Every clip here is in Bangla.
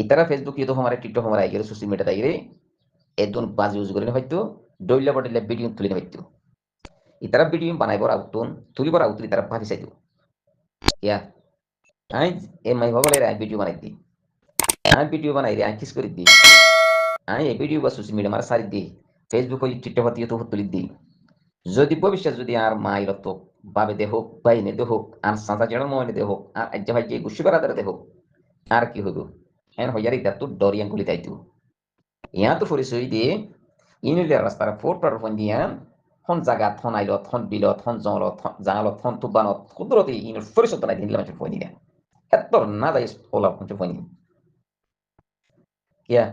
ইতারা ফেসবুক ইউটিউব हमारे টিকটক हमारे আইগেরে সোশ্যাল মিডিয়া তাইগেরে এদন বাজ ইউজ করে হয়তো ডইলা বডলে ভিডিও তুলি হয়তো ইতারা ভিডিও বানাইবর আউতন তুলিবর আউতলি তারা ভাবি চাইতো ইয়া আই এ মাই বাবলে আই ভিডিও বানাই দি আই ভিডিও বানাই রে আই কিস করে দি আই এই ভিডিও বা সোশ্যাল মিডিয়া মারা সারি দি ফেসবুক ও টিকটক হতে ইউটিউব তুলি দি যদি ভবিষ্যৎ যদি আর মাইর তো বাবে দেহ বাইনে দেহ আর সাঁচা জেড় মনে দেহ আর আজ্জা ভাই যে গুছি বেড়াদার দেহ আর কি হইব এন হইয়ার ইতা তো ডরিয়ান গুলি তাইতো ইয়া তো পরিচয় দিয়ে ইনিলে রাস্তার ফোর পার ফোন দিয়া হন জাগাত হন আইলত হন বিলত হন জঙ্গলত জাঙালত হন তুবানত কুদরতি ইনের পরিচয় বানাই দিলে মানুষ ফোন দিয়া এত না যাই ওলা মানুষ ফোন কিয়া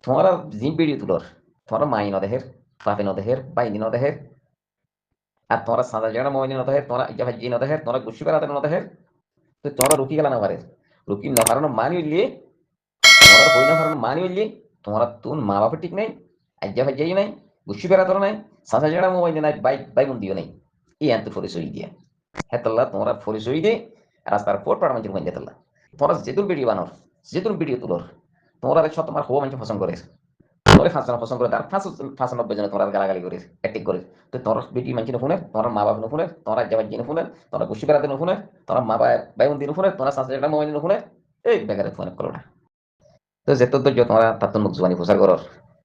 তোমার জিম ভিডিও তুলর তোমার মাই নদেহের বাপে নদেহের বাইনি নদেহের আর তোমরা সাদা জায়গা মহিনী নদেহের তোমরা ইয়া ভাই জি নদেহের তোমরা গুছি বেড়াতে নদেহের তো তোমরা রুকি গেলা না পারে রুকি না কারণ মানি হইলে তোমরা হই না কারণ মানি হইলে তোমরা তুন মা বাপের ঠিক নাই আজ্ঞা ভাই যাই নাই গুছি বেড়াতে নাই সাদা জায়গা মোবাইল নাই বাই বন্দিও নাই এই আনতে পরিচয় দিয়া হেতল্লা তোমরা পরিচয় দিয়ে রাস্তার ফোর পাড়া মানুষের বন্ধ হেতল্লা তোমরা যেতুন ভিডিও বানোর যেতুন ভিডিও তুলোর তোমরা সব তোমার হওয়া মানুষ পছন্দ করে তোরে ফাঁসানো পছন্দ করে তার 95 জন তোমরা গালাগালি করে অ্যাটিক করে তো তোর বেটি মানুষ নুফুনে তোমার মা বাপ নুফুনে তোমরা জামাই জি নুফুনে তোমরা খুশি বেড়াতে নুফুনে তোমার মা বাপ ভাই বোন নুফুনে তোমরা সাথে একটা মোবাইল নুফুনে এই বেকারে ফোন করো না তো যেত তো তোমরা তার মুখ জুয়ানি প্রচার করো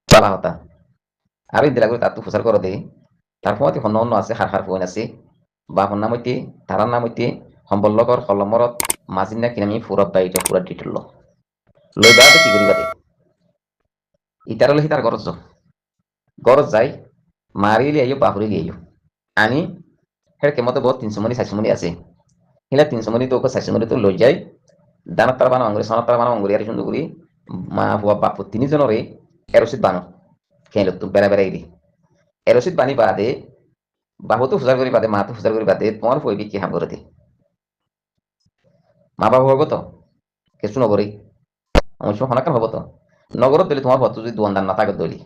চালা হতা আর দিলা করে তার তো প্রচার করো দে তার সময়তে অন্য অন্য আছে হার হার ফোন আছে বাপর নাম হইতে তারার নাম হইতে সম্বল্লকর কলমরত মাজিন না কিনামি ফুরত বা এটা পুরা ডিটেল লই বেড়াতে কি করিবা দে ইতার হলে তার গরজ যাই মারিলি আইও বাহুরি আইও আনি হের কেমতে বহুত 300 মনি 400 মনি আছে হিলা 300 মনি তো 400 মনি তো লই যাই দানাত তারা বানো আঙ্গুরি সনাত তারা বানো আঙ্গুরি আর সুন্দর করি মা হুয়া বাপু তিনজনরে এরসিদ বানো খেলো তো বেড়া বেড়াই দি এরসিদ বানি বাদে বাবু তো ফুজার করি বাদে মা তো ফুজার করি বাদে তোমার পইবি কি হাম করে দি মা বাবু হবো তো কিছু নগরী আমার সময় হনাকান হবো তো নগরত দিলে তোমার ভত যদি দোয়ান দান না থাকে দলি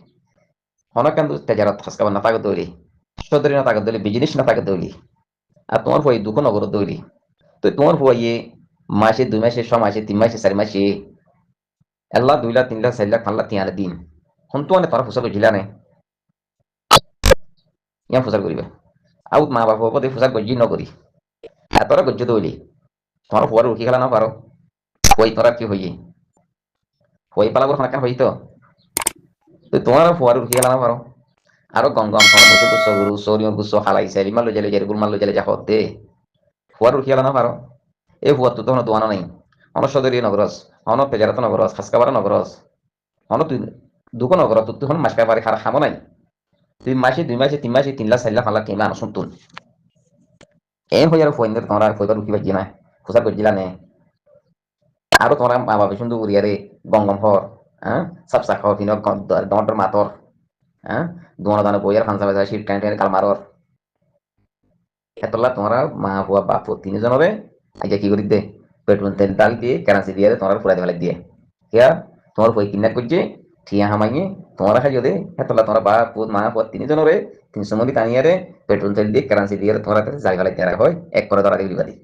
হনাকান তেজারত খাসকাবার না থাকে দলি সদরি না থাকে দলি বিজনেস না থাকে দলি আর তোমার পই দুঃখ নগরত দলি তো তোমার পইয়ে মাসে 2 মাসে 6 মাসে 3 মাসে 4 মাসে এল্লা 2 লাখ 3 লাখ 4 লাখ 5 লাখ তিয়ানে দিন হন তো তোরা ফুসা বুঝিলা নে ইয়া ফুসার করিবে আউট মা বাবা পদে ফুসার গজ্জি নগরি আর তোরা গজ্জি দলি তোমার ফুয়ার উঠি খেলা না পারো কই তোরা কি হইয়ে হই পালাবর খানা হই তো তোমার ফুয়ার উঠি খেলা না পারো আরো গম গম তোমার বসে গুছো গুরু সরিয় গুছো হালাইছে লিমাল জেলে জেলে গুলমাল জেলে যা হতে ফুয়ার উঠি খেলা না পারো এই ফুয়ার তো তখন দোয়ানো নাই অন সদরীয় নগরস অন পেজারাত নগরস খাসকাবার নগরস অন তুই দুকো নগর তুই তখন মাসকা বাড়ি খারা খামো নাই তুই মাসে 2 মাসে 3 মাসে 3 লাখ 4 লাখ 5 লাখ কিনা আনসুন তুন এই হই আর ফোনের তোমরা কইবার উঠি বাজি না ফুসার গজিলা নে আরো তোমরা মা বাবা সুন্দর করিয়ারে গঙ্গম হর হ্যাঁ সাবসা খাও ফিনর দন্ডর মাতর হ্যাঁ দোনো দানো বইয়ার ফানসা বাজা শীত টাইম টাইম কালমারর এতলা তোমরা মা হুয়া বাপ তিনজনরে আগে কি করি দে পেট্রোল তেল ডাল দিয়ে কারেন্সি দিয়ে তোমরা ফুরাই দেওয়া দিয়ে ইয়া তোমার বই কিনা করছে ঠিয়া হামাইয়ে তোমরা খাই দে এতলা তোমরা বাপ মা হুয়া তিনজনরে 300 মলি টানিয়ারে পেট্রোল তেল দিয়ে কারেন্সি দিয়ে তোমরা যাই ফেলাই দেওয়া হয় এক করে ধরা দিবি বাদি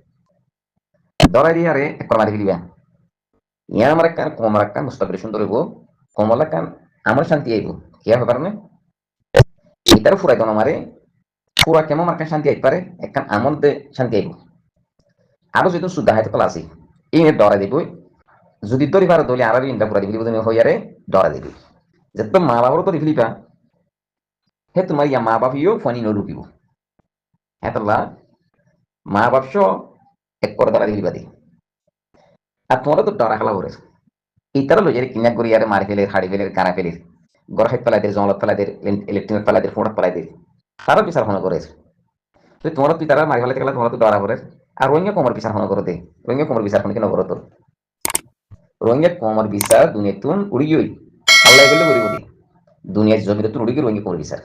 ধরাই দিয়ে আরে এক করে মারি ফেলিবা ইয়া আমার কান কমর কান মুস্তাফির সুন্দর হইব কমলা কান আমার শান্তি আইব কিয়া ব্যাপার না এটারও ফুরাই দাও আমারে পুরা কেমন আমার কান শান্তি আইতে পারে একখান আমল দে শান্তি আইব আরো যেহেতু সুদ্ধা হাইতে কলা আছে এই ডরা দিব যদি তোর এবার দলি আর ইন্ডা পুরা দিবি তুমি হইয়ারে ডরা দিবি যে তো মা বাবার তো দিবি হে তোমার ইয়া মা বাপিও ফনি নো ঢুকিব হেতলা মা বাপস এক করে ডরা দিবি বাদি আর তোমরা তো ডরা খেলা করে ইতারা লইয়ারে কিনা করি আরে মারি ফেলে হাড়ি ফেলে কানা ফেলে গড় হাইত পেলাইদের জঙ্গলত পেলাইদের ইলেকট্রিক পেলাইদের ফোঁড়াত পেলাইদের তারা বিচার ফোন করে তো তোমরা তুই তারা মারি ফেলাইতে গেলে তোমরা তো ডরা করে আর রোহিঙ্গা কোমর বিচার ফোন করতে রোহিঙ্গা কোমর বিচার ফোন কেন করতো রোহিঙ্গা কোমর বিচার দুনিয়া তুন উড়ি গই আল্লাহ গেলে করি বলি দুনিয়ার জমিনে তুন উড়ি গই রোহিঙ্গা কোমর বিচার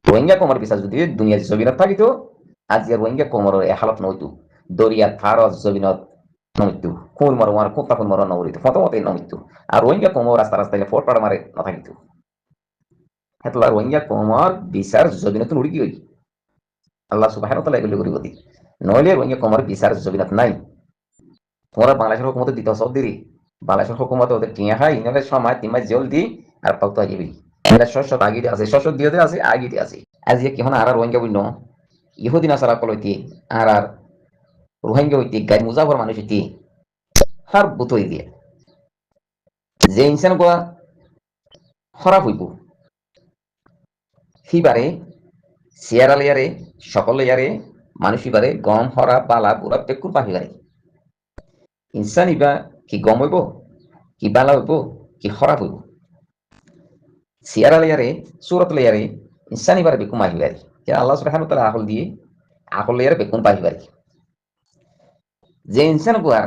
রোহিঙ্গা কোমর বিচার যদি দুনিয়ার জমিনত থাকিত আজ রোহিঙ্গা কোমর এ হালত নইতো দরিয়া থারত জমিনত নমিত্যু কোন মারো মার কোন তখন মারো নমরিত ফতমতে নমিত্যু আর রোহিঙ্গা কোমর রাস্তা রাস্তায় ফোট পাড়া মারে না থাকিত হেতলা রোহিঙ্গা কোমর বিচার জমিনত উড়ি গই আল্লাহ সুবহানাহু ওয়া তাআলা এগুলো করি বলি নইলে রোহিঙ্গা কোমর বিচার জমিনত নাই তোমরা বাংলাদেশের হুকুমতে দিতে সব দেরি বাংলাদেশের হুকুমত ওদের টিয়া খাই ইনালে সময় 3 মাস জলদি আর পালতো আইবি এলা শস্য আগিতে আছে শস্য দিতে আছে আগিতে আছে আজ কি হন আর রোহিঙ্গা বইনো ইহুদিন আসারা কলইতি আর রোহিঙ্গা হইতি গাই মুজাফর মানুষ হইতি হার বুতই দিয়ে যে ইনসান গোয়া খারাপ হইব ফিবারে সিয়ারা লেয়ারে সকল লেয়ারে মানুষ ইবারে গম হরা বালা বুড়া পেকুর পাহিবারে ইনসান ইবা কি গম হইব কি বালা হইব কি খারাপ হইব সিয়ারা লেয়ারে সুরত লেয়ারে ইনসান ইবারে বেকুম আহিবারি আল্লাহ সুবহানাহু ওয়া তাআলা আকল দিয়ে আকল লেয়ারে বেকুম পাহিবারি যে ইনসান গোয়ার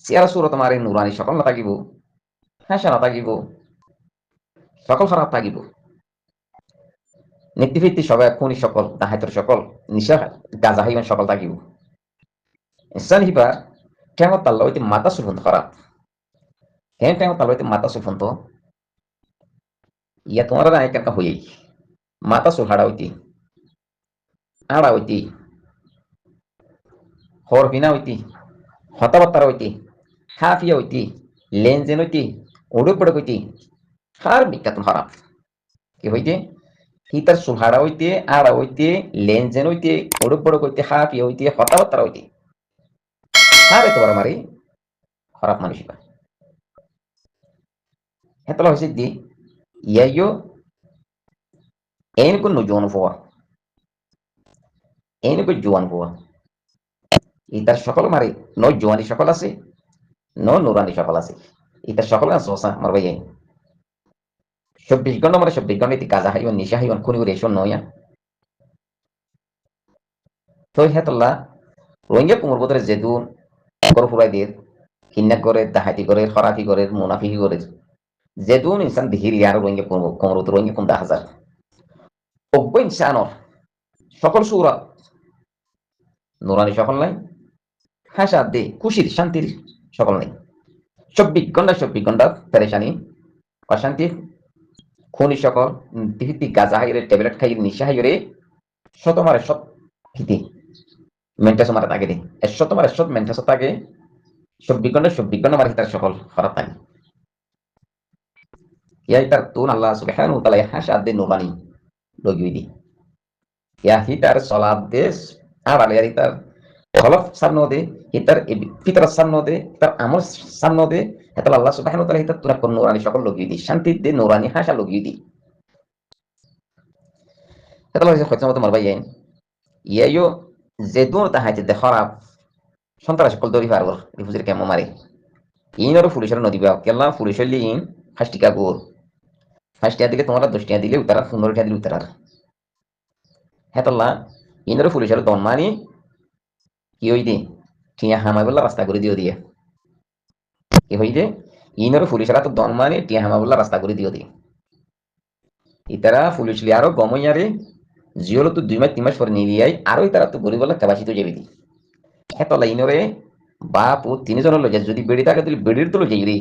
সিয়ারা সুরত মারে নুরানি সকল না থাকিব হাসা না থাকিব সকল খারাপ থাকিব নীতিভিত্তি সবাই খুনি সকল ডাহাইতর সকল নিশা গাজা হাইমান সকল থাকিব ইনসান হিবার কেমন তাল্লা হইতে মাতা সুফন্ত খারাপ কেন কেমন তাল্লা হইতে মাতা সুফন্ত ইয়া তোমার রায় কেন হইয়াই মাতা সুল হাড়া হইতি আড়া হইতি হর বিনা হইতি হতাবাত্তারা হইতি হাফিয়া হইতি লেনজেন হইতি উড়ে পড়ে হইতি হার বিখ্যাত খারাপ কি হইতে হিতার সুহাড়া হইতে আড়া হইতে লেনজেন হইতে উড়ে পড়ে হইতে হাফিয়া হইতে হতাবাত্তারা হইতে হার এত বড় মারি খারাপ মানুষ হেতলা হইছে দি ইয়াইও এন কোন নজওয়ান ফোয়া এন কো জওয়ান ফোয়া ইতার সকল মারি ন জওয়ানি সকল আছে ন নুরানি সকল আছে ইতার সকল আছে ওসা মার ভাই 24 ঘন্টা মানে 24 ঘন্টা ইতি কাজা হাইও নিশা হাইও খুনি করে এসো নয়া তো হেতলা রোহিঙ্গা কুমর বদরে যেদুন গর ফুরাই দিয়ে কিন্না করে দাহাতি করে খরাফি করে মুনাফিকি করে যেদুন ইনসান দিহির ইয়ার রোহিঙ্গা কুমর বদর রোহিঙ্গা কুম 10,000 অব্য ইনসানর সকল সুরা নুরানি সকল নাই হাসা দে খুশির শান্তির সকল নেই 24 ঘন্টা পেরেশানি অশান্তি খুনি সকল দিহিতি গাজা হাইরে ট্যাবলেট খাই নিশা হাইরে শত মারে শত হিতি মেন্টাস মারা তাকে দে শত মারে শত মেন্টাস তাকে 24 ঘন্টা মারে তার সকল খারাপ থাকে ইয়াই তার তুন আল্লাহ সুবহানাহু ওয়া তাআলা হাসা দে নুরানি লগিয়ে দি ইয়া হিতার সালাত দেশ আর আলিয়ারি তার খলফ সামনে দে হিতার ফিতরাত সামনে দে তার আমল সামনে দে এটা আল্লাহ সুবহানাহু ওয়া তাআলা হিতার তুরা কোন নুরানি সকল লগিয়ে দি শান্তি দে নুরানি হাসা লগিয়ে দি এটা হইছে খতম মত মারবাই ইয়াইও যে দূর তাহাইতে দে খারাপ সন্ত্রাস সকল দরি পারবো রিফুজির কেমন মারে ইনর পুলিশের নদী বা কেলা পুলিশের লিন ফাস্টিকা গোর ফাস্টিয়া দিলে তোমরা 10 টাকা দিলে উতারা 15 টাকা দিলে উতারার হেতলা ইনর পুলিশের দন মানি কি হই দে টিয়া হামাই বললা রাস্তা করে দিও দিয়ে কি হই দে ইনর পুলিশেরা তো দন মানি টিয়া হামা বললা রাস্তা করে দিও দিয়ে ইতারা পুলিশ লি আরো গমইয়ারে জিওলো তো 2 মাস 3 মাস পরে নিয়ে আই আরো ইতারা তো গরিব বললা কাবাসি তো যাবি দি হেতলা ইনরে বাপ ও তিনজন লই যায় যদি বেড়ি থাকে তাহলে বেড়ির তো লই যাই রে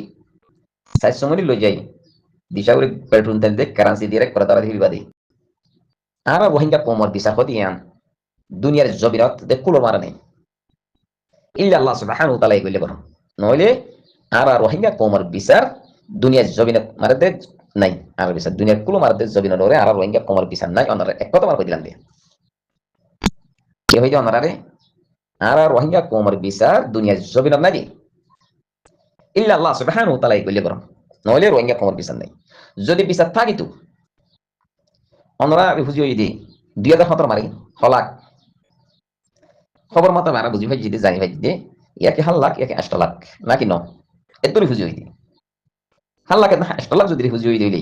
সাইজ সময় লই যাই দিশা করে পেট্রোল তেল দে কারেন্সি দিয়ে করে তারা দিবি বাদে আর রোহিঙ্গা কোমর বিসা হদিয়ান দুনিয়ার জবিরত দে কুলো মারা নেই ইল্লা আল্লাহ সুবহানাহু ওয়া তাআলা কইলে বড় নইলে আর রোহিঙ্গা কোমর বিচার দুনিয়ার জবিনত মারা দে নাই আর বিচার দুনিয়ার কুলো মারা দে জবিনত ধরে আর রোহিঙ্গা কোমর বিচার নাই অনারে এক কথা মার কই দিলাম দে কি হই যায় অনারে আর রোহিঙ্গা কোমর বিচার দুনিয়ার জবিনত নাই ইল্লা আল্লাহ সুবহানাহু ওয়া তাআলা কইলে বড় নইলে রোহিঙ্গা কোমর বিচার নাই যদি বিচার থাকিতো অনরা রিফিউজি হই দি 2017 মারি হলাক খবর মতো মারা বুঝি ভাই যদি জানি ভাই দে ইয়াকে হাল্লাক ইয়াকে 8 লাখ নাকি ন এত রিফিউজি হই দি হাল্লাকে না 8 লাখ যদি রিফিউজি হই দিলে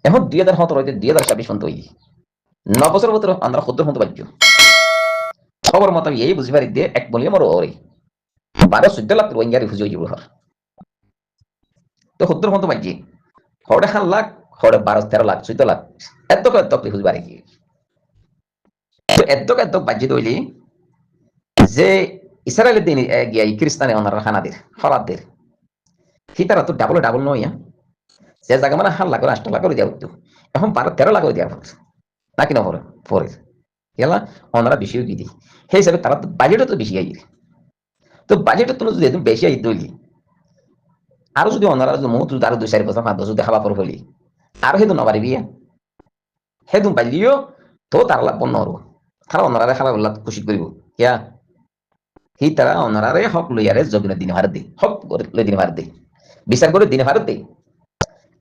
এখন 2017 হইতে 2026 পর্যন্ত হই 9 বছর ভিতরে আমরা 70 পর্যন্ত বাজ্য খবর মতো এই বুঝি পারি দে এক বলিয়ে মরো ওরে 12-14 লাখ রোহিঙ্গা রিফিউজি হই হর তো 70 পর্যন্ত বাজ্য হড়ে হাল্লাক হড়ে 12-13 লাখ 14 লাখ এত রিফিউজি বাড়ি কি তো এত বাজ্য দইলি যে ইসরায়েলের দিন গিয়া খ্রিস্টানে ওনারা খানাদের ফলাদের হিতারা তো ডাবল নয় যে জায়গা মানে হাল্লা করে 8 লাখ করে দেওয়া হতো এখন 12-13 লাখ করে দেওয়া হতো নাকি না পরে গেলা ওনারা বেশি কি দিই সেই হিসাবে তারা তো বাজেটও তো বেশি আই তো বাজেটও তো যদি একদম বেশি আই দইলি আৰু যদি অনারা যদি মৌ তুই আৰু 2-4 বছর 5 বছর যদি খাবা পর হলি আৰু সেইটো নবাৰিবি সেইটো পাইলিও তো তার লাভ নরো খালা অনারারে খাবা বললা খুশি করিব কিয়া সি তারা অনারারে হক লইয়ারে জবিনের দিনে ভারত দে হক লই দিনে ভারত দে বিচার করে দিনে ভারত দে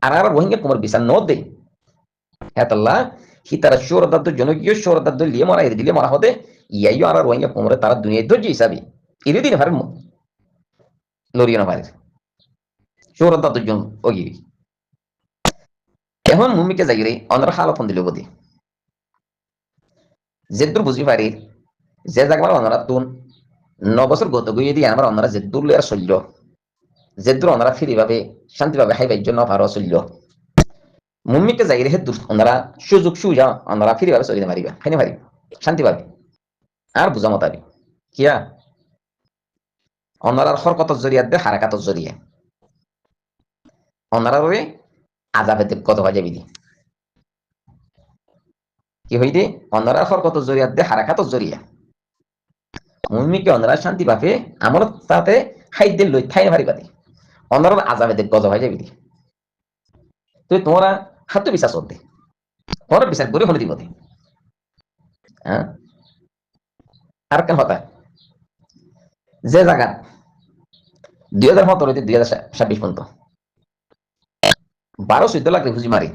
আর আর রোহিঙ্গা কুমার বিচার ন দে হেতাল্লা সি তারা শোরদাদ্দ জনকীয় শোরদাদ্দ লিয়ে মরা দিলে মরা হতে ইয়াইও আর রোহিঙ্গা কুমারে তারা দুনিয়ায় ধৈর্য হিসাবে ইরে দিনে ভারত লড়িয়ে না ভারত শোরদাদ্দ জন ওগি এখন মুমিকে যাই অনারা হালত দিল গতি যেদুর বুঝি পারি যে জায়গা অনারা তুন 9 বছর গত গিয়ে দিয়ে আমার অনারা যেদুর লইয়ার চলল যেদুর অনারা ফিরিভাবে শান্তিভাবে খাইবার জন্য ভারত চলল মুমিকে যাই হে ওনারা সুযোগ সুবিধা ওনারা ফিরিভাবে চলিতে পারিবা খাইতে পারিবা শান্তিভাবে আর বুঝা মতাবি কিয়া ওনারার হরকতর জরিয়া দে হারাকাতর জরিয়া ওনারারে আজাবে কত হয়ে যাবি কি হইতে ওনারার হরকতর জরিয়া দে হারাকাতর জরিয়া মুমিকে ওনারা শান্তিভাবে আমার তাতে খাইতে লই খাইতে পারিবা ওনারার আজাবে গজ হয়ে যাবি তুই তোমরা হাতে বিশ্বাস করতে তোমরা বিচার করে হলে দিব হ্যাঁ আর কেন হতা যে জায়গা 2017 হইতে 2026 পর্যন্ত 12-14 লাখ রিফিউজি মারি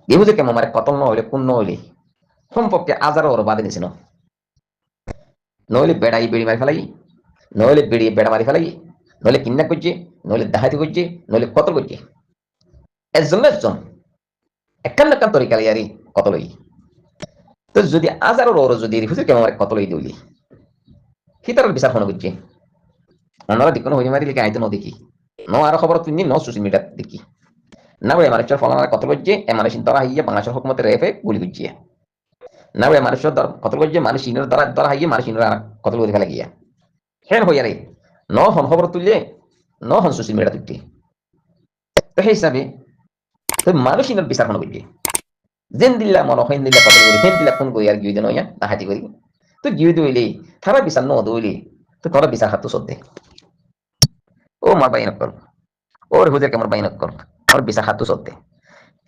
রিফিউজি কেমন মারে কতল নহলে কোন নহলে সম্পর্কে আজারও ওর বাদে দিছিল নহলে বেড়াই বেড়ি মারি ফেলাই নহলে বেড়িয়ে বেড়া মারি ফেলাই নহলে কিডন্যাপ করছে নহলে ডাহাতি করছে নহলে কতল করছে একজন একান তরিকা ইয়ারি কতলই তো যদি আজারও ওর যদি রিফিউজি কেমন মারে কতলই দিলি হিতার বিচার ফোন করছে ওনারা দেখুন হইতে মারি লিখে আইতে ন দেখি ন আর খবর তুই ন সোশ্যাল মিডিয়া দেখি না বলে মানুষের ফলানা কত করছে এ মানুষ দ্বারা হাইয়ে বাংলাদেশের হুকুমতের রেফে গুলি করছে না বলে মানুষের কত করছে মানুষ ইনের দ্বারা হাইয়ে মানুষ ইনের কত করে ফেলে গিয়া হেন হইয়া রে ন হন খবর তুললে ন হন সোশ্যাল মিডিয়া তুলতে তো সেই হিসাবে তো মানুষ ইনের বিচার ফোন করছে যেন দিল্লা মনে হেন দিল্লা কত করি হেন দিল্লা ফোন করি আর গিয়ে দেন হইয়া তাহাতি করি তো গিয়ে দইলে তারা বিচার ন দইলে তো তোরা বিচার হাত সদ্দে ও মার বাইনক কর ওর হুজের কেমন বাইনক কর আমার বিচার হাত সদ্দে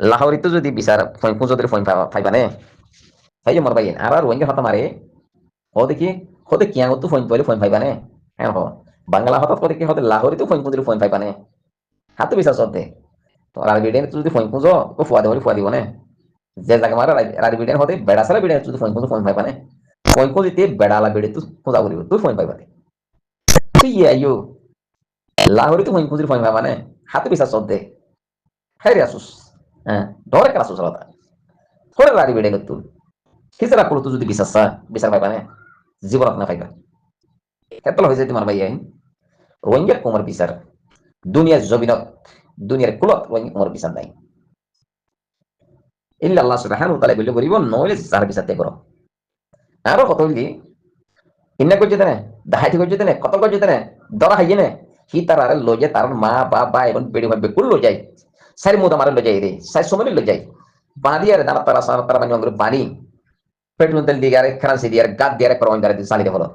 লাহোরিতো যদি বিচার পুঁজোদের ফোন ফাইবানে তাই মর বাইন আর রোহিঙ্গা হতা মারে ও দেখি হতে কিয়া তো ফোন পাইলে ফোন ফাইবানে হ্যাঁ হ বাংলা হঠাৎ করে কি হতে লাহোরিতো ফোন পুঁজির ফোন ফাইবানে হাতে বিচার সদ্দে তো আরবিডেন যদি ফোন পুঁজো তো ফুয়া দেবো ফুয়া দিব না যে জায়গা মারা আরবিডেন হতে বেড়া সারা বিডেন যদি ফোন পুঁজো ফোন ফাইবানে ফোন পুঁজিতে বেড়ালা বেড়ে তুই পূজা করিব তুই ফোন পাইবানে তুই ইয়ো লাহোরিতো ফোন পুঁজির ফোন ফাইবানে হাতে বিচার সদ্দে হ্যাঁ রে আসুস হ্যাঁ ডরে কেন আসুস আলাদা থোড়ে রাড়ি বেড়ে তুই কিসেরা করতো যদি বিচার পাইবা না জীবনত না পাইবা এতলা হয়ে যায় তোমার ভাই রোহিঙ্গার কুমার বিচার দুনিয়ার জমিনত দুনিয়ার কুলত রোহিঙ্গা কুমার বিচার নাই ইল্লা আল্লাহ সুবহানাহু ওয়া তাআলা বলে করিব নইলে যার বিচার তে করো আরো কত হইলি কিন্না করছে তেনে দাহাইতে করছে তেনে কত করছে তেনে দরা হাইয়ে নে হি তার আরে লজে তার মা বাবা এবং বেড়ি ভাবে কুল লো যায় সারি মুদা মারে লো যায় রে সারি সময় লো যায় বাড়ি আর দানা তারা মানে বাণী পেট্রোল তেল দিয়ে আরে কারেন্সি দিয়ে গাদ দিয়ে আরে করোনা দিয়ে চালিয়ে হলো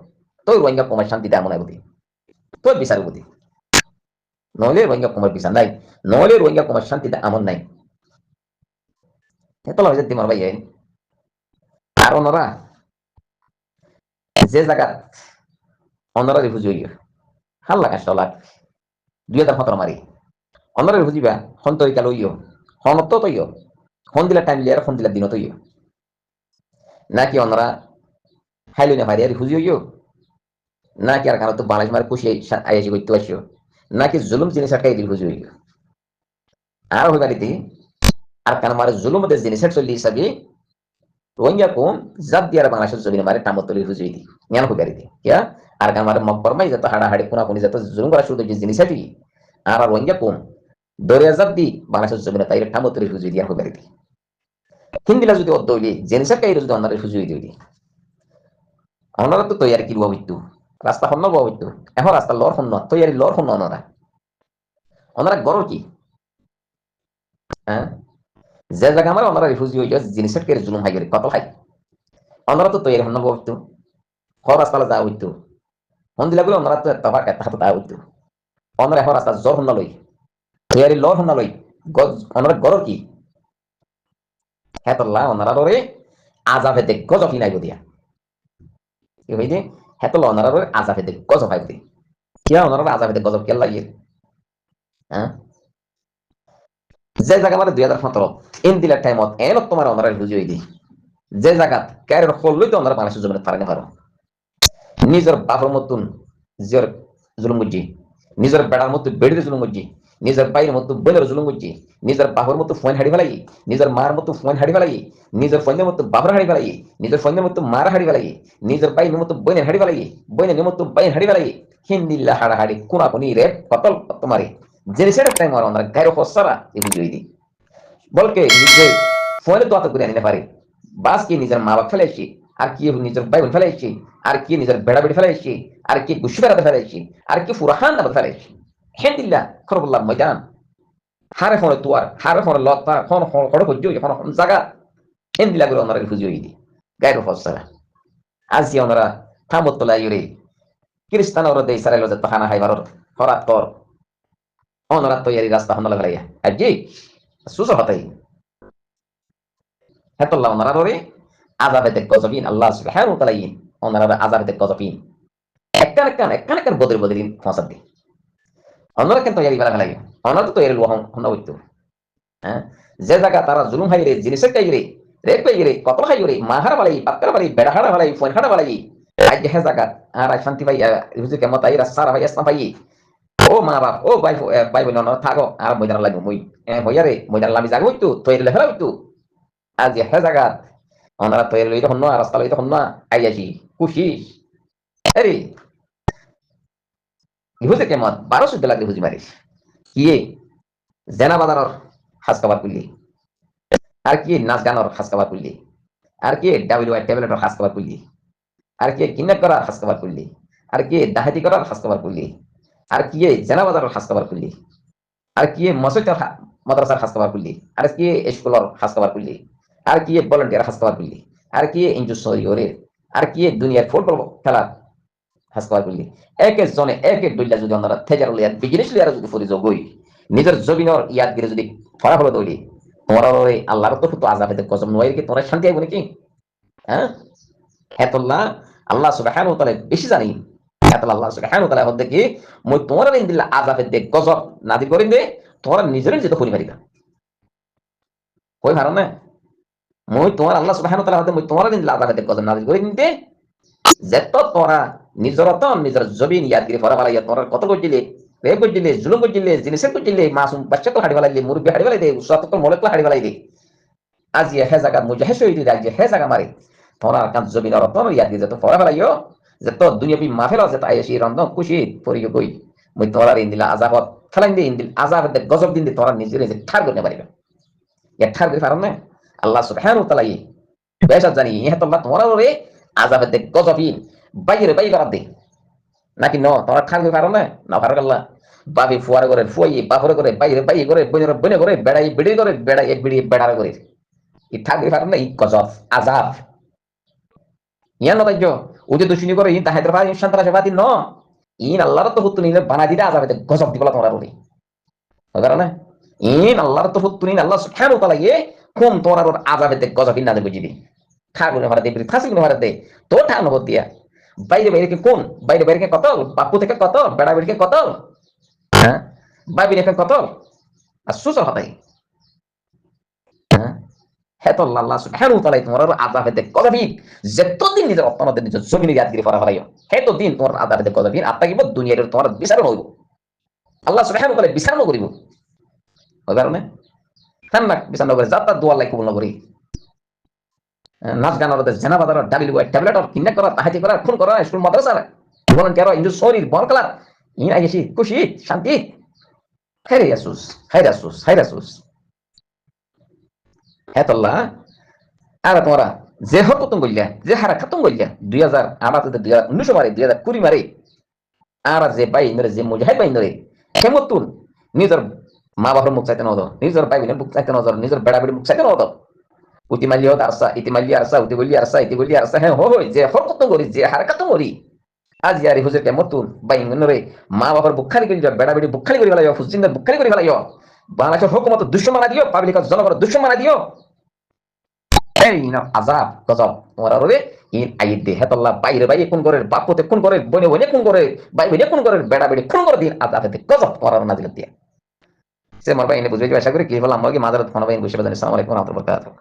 তো রোহিঙ্গা কুমার শান্তি দেয় মনে বুদ্ধি তো বিচার বুদ্ধি নহলে রোহিঙ্গা কুমার বিচার নাই নহলে রোহিঙ্গা কুমার শান্তি দেয় আমন নাই এত লাগে দিমার ভাই আর ওনারা যে জায়গা ওনারা রিফিউজি হইয়া হাল্লা কাজ লাখ 2017 মারি ওনারা রিফিউজি বা হন তরিকা লইও হন তো তৈও হন দিলা টাইম লিয়ার হন দিলা দিন তৈও নাকি ওনারা হাইলো না ভাই রিফিউজি হইও নাকি আর কারো তো বাংলাদেশ মারে খুশি আইসি করতে পারছো নাকি জুলুম জিনিস আটকাই রিফিউজি হইও আর হই বাড়িতে আর কারণ মারে জুলুম মধ্যে জিনিস চলি হিসাবে রোহিঙ্গা কম জাত দিয়ে আর বাংলাদেশের জমিনে মারে টামত রিফিউজি হইতি জ্ঞান হই বাড়িতে কিয়া আর কারণ মারে মকবরমাই যত হাড়াহাড়ি কোনাকুনি যত জুলুম করা শুরু যে জিনিস আছে আর রোহিঙ্গা কম দরিয়া জাত দি বাংলাদেশের জমিনে তাই টামত রিফিউজি দিয়া হই বাড়িতে হিন্দিলা যদি অদ্দ হইলি জিনিস কাইরে যদি অন্য রিফিউজি হইতি ওনারা তো তৈয়ারি কি রুয়া হইতো রাস্তা হন্য রুয়া হইতো এখন রাস্তা লর হন্য তৈয়ারি লর হন্য ওনারা গড় কি হ্যাঁ যে জায়গা আমার ওনারা রিফিউজি হইয়া জিনিসের কে জুলুম হাই কত খাই ওনারা তো তৈরি হন্য রুয়া হইতো হর রাস্তা যা হইতো হন দিলা বলে ওনারা তো একটা হাতে তা হইতো ওনারা এখন রাস্তা জ্বর হন্য লই তৈয়ারি লর হন্না লই গজ অনার গরর কি হেতল্লা অনারা লরে আজাবে দে গজফি নাই দিয়া কি হইছে হেতল্লা অনারা লরে আজাবে দে গজফাই দি কিয়া অনারা আজাবে দে গজব কেলা ইয়ে হ্যাঁ যে জায়গা মানে 2017 ইন দিলার টাইমত এনত তোমার অনারা বুঝিয়ে দি যে জায়গাত ক্যারিয়ার হলই তো অনারা মানুষের জন্য পারে না পারো নিজের বাপের মতন নিজের জুলুম করছি নিজের বেড়ার মতো বেড়িতে জুলুম করছি নিজের বাইরের মতো বোনের জুলুম করছি নিজের বাপের মতো ফোন হাড়ি ফেলাই নিজের মার মতো ফোন হাড়ি ফেলাই নিজের ফোনের মতো বাপের হাড়ি ফেলাই নিজের ফোনের মতো মার হাড়ি ফেলাই নিজের বাইরের মতো বোনের হাড়ি ফেলাই বোনের মতো বাইর হাড়ি ফেলাই হিন্দিল্লা হাড়াহাড়ি কোনাকুনি রে কতল তোমারে জেনে সেটা টাইম আর আমরা গায়ের হসারা এই বুঝিয়ে দিই বলকে নিজের ফোনে দোয়া করে আনিতে পারে বাস কি নিজের মা বাপ ফেলাইছি আর কি নিজের ভাই বোন ফেলাইছি আর কি নিজের বেড়া বেড়ি ফেলাইছি আর কি গুসু বেড়াতে ফেলাইছি আর কি ফুরাহান না ফেলাইছি হেন্দিল্লা খরবুল্লাহ ময়দান হারে ফোনে তুয়ার হারে ফোনে লতা ফোন হড় হজ্জ ফোন জায়গা হেন্দিল্লা করে ওনারা ফুজিয়ে দিই গায়ের ফসরা আজি ওনারা থামত তোলাই রে খ্রিস্টান ওরা দেই সারাইলো যে তাহানা হাইবারর হরাত কর ওনারা তৈয়ারি রাস্তা হন্না লাগাইয়া আর জি সুসর হতাই হেতল্লাহ ওনারা রে আযাবেতে গজবিন আল্লাহ সুবহানাহু ওয়া তাআলা ওনারা আযাবেতে গজবিন একখান বদর বদরিন ফসাদ দি ওনারা কেন তৈয়ারি বেলা ফেলাই ওনারা তো তৈয়ারি লোহন হন্না হইতো হ্যাঁ যে জায়গা তারা জুলুম হাই রে জিনিসের কাই রে রেপ কাই রে কতল হাই রে মাহার বালাই পাক্কার বালাই বেড়াহাড়া বালাই ফোন হাড়া বালাই আজ হে জায়গা আর শান্তি ভাই হুজুর কেমত আই রাসারা ভাই আসনা ভাই ও মা বাপ ও ভাই ভাই বোন থাকো আর ময়দান লাগবে মুই হইয়ারে ময়দান লামি যাগ হইতো তৈরি লেফেলা হইতো আজ হে জায়গা ওনারা তৈরি লই তখন না রাস্তা লই তখন না আই আসি কুশিস আরে হুজুর কেমত 12 লাগলে হুজি মারিস কিয়ে জেনা বাজারর হাসকাবার করলি আর কি নাচ গানর হাসকাবার করলি আর কি ডাব্লিউআই ট্যাবলেটর হাসকাবার করলি আর কি কিডন্যাপ করার হাসকাবার করলি আর কি ডাহাতি করার হাসকাবার করলি আর কি জেনা বাজারর হাসকাবার করলি আর কি মসজিদের মাদ্রাসার হাসকাবার করলি আর কি স্কুলের হাসকাবার করলি আর কি ভলান্টিয়ার হাসকাবার করলি আর কি ইনজুসরি ওরে আর কি দুনিয়ার ফুটবল খেলা হাসকাবার করলি এক এক জনে এক এক দুইটা যদি আমরা থেজার লিয়ার বিজনেস লিয়ার যদি ফরি যোগই নিজের জবিনর ইয়াদ গিরে যদি ফলাফল দৌড়ি তোমার ওই আল্লাহর তো ফুটো আযাবেতে কসম নয় কি তোমরা শান্তি আইব নাকি হ্যাঁ হেতুল্লাহ আল্লাহ সুবহানাহু ওয়া তাআলা বেশি জানি হেতুল্লাহ আল্লাহ সুবহানাহু ওয়া তাআলা হতে কি মই তোমার ইনদিল্লাহ আযাবেতে গজব নাদির করিন দে তোমরা নিজের যেতে করি পারিবা কই ভালো না মই তোমার আল্লাহ সুবহানাহু ওয়া তাআলা হতে মই তোমার ইনদিল্লাহ আযাবেতে গজব নাদির করিন দে যেত তোরা নিজের তো নিজের জবিন ইয়াদ গিরে ফরা ফলা তোমরা কত করছিলে রেপ করছিলে জুলুম করছিলে জিনিসের করছিলে মাসুম বাচ্চা তো হাড়ি ফেলাই মুরব্বী হাড়ি ফেলাই দে উসাত তো মলেক হাড়ি ফেলাই দে আজ হে জায়গা মুজাহিদ শহীদ আজ হে জায়গা মারে তোমরা কান জমিন আর তোমরা ইয়াদ দিয়ে তো ফরা ফেলাইও যে তো দুনিয়াবি মাফেলা যে তাই এসে রন্ধন খুশি পরি কই মই তোমরা ইন্দিলা আযাবত ফেলাই দে ইন্দিল আযাব দে গজব দিন দে তোমরা নিজে নিজে ঠার করতে পারিবে এ ঠার করে পারো না আল্লাহ সুবহানাহু ওয়া তাআলা বেশা জানি ইহে তো আল্লাহ তোমরা রে আযাব দে গজবিন বাইরে বাই করা দে নাকি ন তোমরা ঠার করে পারো না পারো আল্লাহ বাবি ফুয়ার করে ফুয়াই বাপরে করে বাইরে বাই করে বইনের বইনে করে বেড়াই বিড়ি করে বেড়াই বিড়ি বেড়ার করে ই থাকবে পারে না ই গজব আযাব ইয়ান নতাইজ ও যে দুশিনি করে ই তাহাদের ভাই সন্ত্রাসবাদী ন ইন আল্লাহর তো হুত্তু নিলে বানা দিতে আযাবে গজব দিবলা তোমরা বলি বুঝার না ইন আল্লাহর তো হুত্তু নিলে আল্লাহ সুবহানাহু ওয়া তাআলা কোন তোমরা আযাবে গজব না দে বুঝিবি ঠাকুর ভাড়া দে ফাঁসি ভাড়া দে তো ঠান নবত দিয়া বাইরে বাইরে কোন বাইরে বাইরে কতল বাপু থেকে কতল বেড়া বেড়িকে কতল হ্যাঁ বাইরে থেকে কতল আর সুসর হতাই হ্যাঁ হেতো আল্লাহ সুবহানাহু ওয়া তাআলা তোমার আযাবেতে গজবিন যতদিন নিজের অত্তনদের নিজের জমিনে ইয়াদগিরি করা হলাইও হেতো দিন তোমার আযাবেতে গজবিন আত্মাকিব দুনিয়ার তোমার বিচার হইব আল্লাহ সুবহানাহু ওয়া তাআলা বিচার করিব ওই কারণে থান্না বিচার করে যাত্রা দোয়া লাই কবুল করি নাচ গান ওদের জেনা বাজার ডাব্লিউআই ট্যাবলেট আর কিডন্যাপ করা তাহাতি করা খুন করা স্কুল মাদ্রাসা ভলান্টিয়ার ইনজু শরীর বল কালার ইন আইছি খুশি শান্তি খাইরে ইয়াসুস খাইরে আসুস খাইরে আসুস হেতল্লাহ আর তোমরা যে হর কতম গইলা যে হারা খতম গইলা 2008 থেকে 2019 মারে 2020 মারে আর যে বাই নরে যে মুজাহিদ বাই নরে কেমতুন নিজের মা বাবার মুখ চাইতে নদ নিজের বাই বোনের মুখ চাইতে নজর নিজের বেড়া বেড়ি মুখ চাইতে নদ উতিমালিও আরসা ইতিমালি আরসা উতিগলি আরসা ইতিগলি আরসা হ্যাঁ হই যে হর কতম করি যে হারা কতম করি আজ ইয়ারি হুজুর কেমতুন বাই নরে মা বাবার বুখারি করি বেড়া বেড়ি বুখারি করি ফেলাইও ফুজিনের বুখারি করি ফেলাইও বাংলাদেশের হুকুমত দুশ্মন বানা দিও, পাবলিক জনগণ দুশ্মন বানা দিও। এই না আজাব গজব তোমার রে ইন আইদ দে হেতাল্লাহ বাইরে বাইরে কোন করে বাপতে কোন করে বনে বনে কোন করে ভাই বনে কোন করে বেড়া বেড়ে কোন করে দিন আজাব দে গজব তোমার নাজিল দিয়ে সে মারবা এনে বুঝবে আশা করি কি হলো আমরা কি মাদারত খানা বাইন বসে বাজান। আসসালামু আলাইকুম ওয়া রাহমাতুল্লাহি ওয়া বারাকাতুহু।